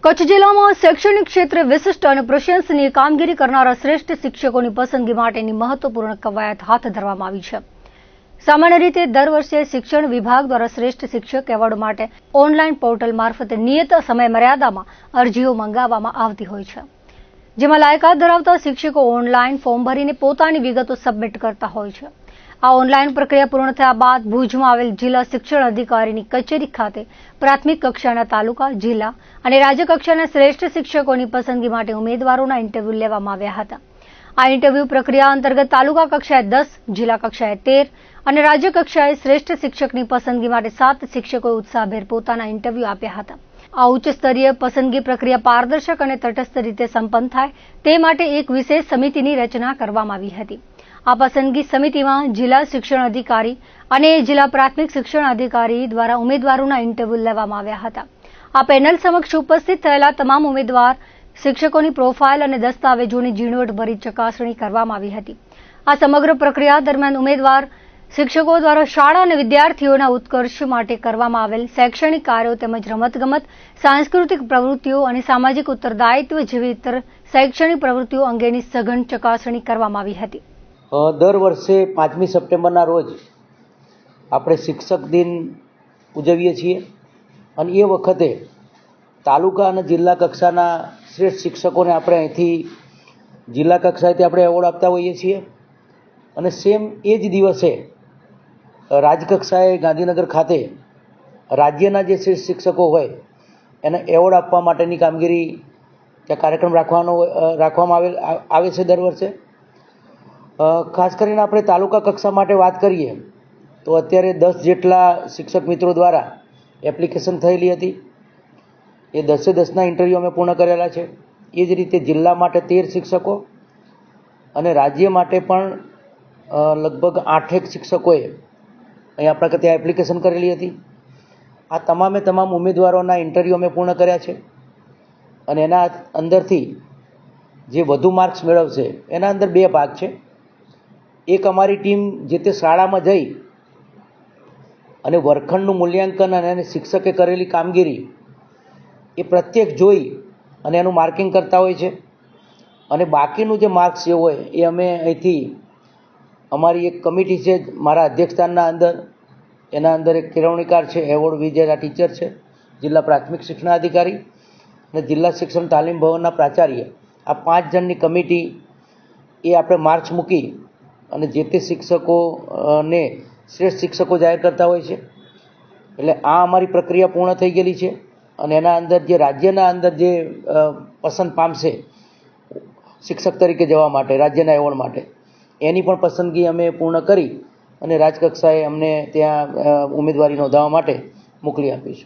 કચ્છ જિલ્લામાં શૈક્ષણિક ક્ષેત્રે વિશિષ્ટ અને પ્રશંસનીય કામગીરી કરનારા શ્રેષ્ઠ શિક્ષકોની પસંદગી માટેની મહત્વપૂર્ણ કવાયત હાથ ધરવામાં આવી છે। સામાન્ય રીતે દર વર્ષે શિક્ષણ વિભાગ દ્વારા શ્રેષ્ઠ શિક્ષક એવોર્ડ માટે ઓનલાઈન પોર્ટલ મારફતે નિયત સમયમર્યાદામાં અરજીઓ મંગાવવામાં આવતી હોય છે, જેમાં લાયકાત ધરાવતા શિક્ષકો ઓનલાઈન ફોર્મ ભરીને પોતાની વિગતો સબમિટ કરતા હોય છે। આ ઓનલાઈન પ્રક્રિયા પૂર્ણ થયા બાદ ભુજમાં આવેલ જિલ્લા શિક્ષણ અધિકારીની કચેરી ખાતે પ્રાથમિક કક્ષાના, તાલુકા, જિલ્લા અને રાજ્ય કક્ષાના શ્રેષ્ઠ શિક્ષકોની પસંદગી માટે ઉમેદવારોના ઇન્ટરવ્યુ લેવામાં આવ્યા હતા। આ ઇન્ટરવ્યુ પ્રક્રિયા અંતર્ગત તાલુકા કક્ષાએ 10, જિલ્લા કક્ષાએ 13 અને રાજ્ય કક્ષાએ શ્રેષ્ઠ શિક્ષકની પસંદગી માટે 7 શિક્ષકોએ ઉત્સાહભેર પોતાના ઇન્ટરવ્યુ આપ્યા હતા। આ ઉચ્ચ સ્તરીય પસંદગી પ્રક્રિયા પારદર્શક અને તટસ્થ રીતે સંપન્ન થાય તે માટે એક વિશેષ સમિતિની રચના કરવામાં આવી હતી। આ પસંદગી સમિતિમાં જિલ્લા શિક્ષણ અધિકારી અને જિલ્લા પ્રાથમિક શિક્ષણ અધિકારી દ્વારા ઉમેદવારોના ઇન્ટરવ્યુ લેવામાં આવ્યા હતા। આ પેનલ સમક્ષ ઉપસ્થિત થયેલા તમામ ઉમેદવાર શિક્ષકોની પ્રોફાઇલ અને દસ્તાવેજોની ઝીણવટભરી ચકાસણી કરવામાં આવી હતી। આ સમગ્ર પ્રક્રિયા દરમિયાન ઉમેદવાર શિક્ષકો દ્વારા શાળા અને વિદ્યાર્થીઓના ઉત્કર્ષ માટે કરવામાં આવેલ શૈક્ષણિક કાર્યો તેમજ રમતગમત, સાંસ્કૃતિક પ્રવૃત્તિઓ અને સામાજિક ઉત્તરદાયિત્વ જેવી ઇતર શૈક્ષણિક પ્રવૃત્તિઓ અંગેની સઘન ચકાસણી કરવામાં આવી હતી। દર વર્ષે 5મી સપ્ટેમ્બરના રોજ આપણે શિક્ષક દિન ઉજવીએ છીએ અને એ વખતે તાલુકા અને જિલ્લા કક્ષાના શ્રેષ્ઠ શિક્ષકોને આપણે અહીંથી જિલ્લા કક્ષાએથી આપણે એવોર્ડ આપતા હોઈએ છીએ અને સેમ એ જ દિવસે રાજકક્ષાએ ગાંધીનગર ખાતે રાજ્યના જે શ્રેષ્ઠ શિક્ષકો હોય એને એવોર્ડ આપવા માટેની કામગીરી ત્યાં કાર્યક્રમ રાખવામાં આવે છે દર વર્ષે। ખાસ કરીને આપણે તાલુકા કક્ષા માટે વાત કરીએ તો અત્યારે 10 જેટલા શિક્ષક મિત્રો દ્વારા એપ્લિકેશન થયેલી હતી। એ 10ના ઇન્ટરવ્યૂ અમે પૂર્ણ કરેલા છે। એ જ રીતે જિલ્લા માટે 13 શિક્ષકો અને રાજ્ય માટે પણ લગભગ 8 શિક્ષકોએ અહીં આપણા ત્યાં એપ્લિકેશન કરેલી હતી। આ તમામ ઉમેદવારોના ઇન્ટરવ્યૂ અમે પૂર્ણ કર્યા છે અને એના અંદરથી જે વધુ માર્ક્સ મેળવશે એના અંદર 2 ભાગ છે। એક અમારી ટીમ જે તે શાળામાં જઈ અને વર્ગખંડનું મૂલ્યાંકન અને શિક્ષકે કરેલી કામગીરી એ પ્રત્યેક જોઈ અને એનું માર્કિંગ કરતા હોય છે અને બાકીનું જે માર્ક્સ જે હોય એ અમે અહીંથી અમારી એક કમિટી છે મારા અધ્યક્ષસ્થાનના અંદર, એના અંદર એક કેળવણીકાર છે, એવોર્ડ વિજેતા ટીચર છે, જિલ્લા પ્રાથમિક શિક્ષણાધિકારી અને જિલ્લા શિક્ષણ તાલીમ ભવનના પ્રાચાર્ય, આ 5 જણની કમિટી એ આપણે માર્ક્સ મૂકી અને જે તે શિક્ષકોને શ્રેષ્ઠ શિક્ષકો જાહેર કરતા હોય છે। એટલે આ અમારી પ્રક્રિયા પૂર્ણ થઈ ગયેલી છે અને એના અંદર જે રાજ્યના અંદર જે પસંદ પામશે શિક્ષક તરીકે જવા માટે રાજ્યના એવોર્ડ માટે એની પણ પસંદગી અમે પૂર્ણ કરી અને રાજકક્ષાએ અમને ત્યાં ઉમેદવારી નોંધાવવા માટે મોકલી આપીશું।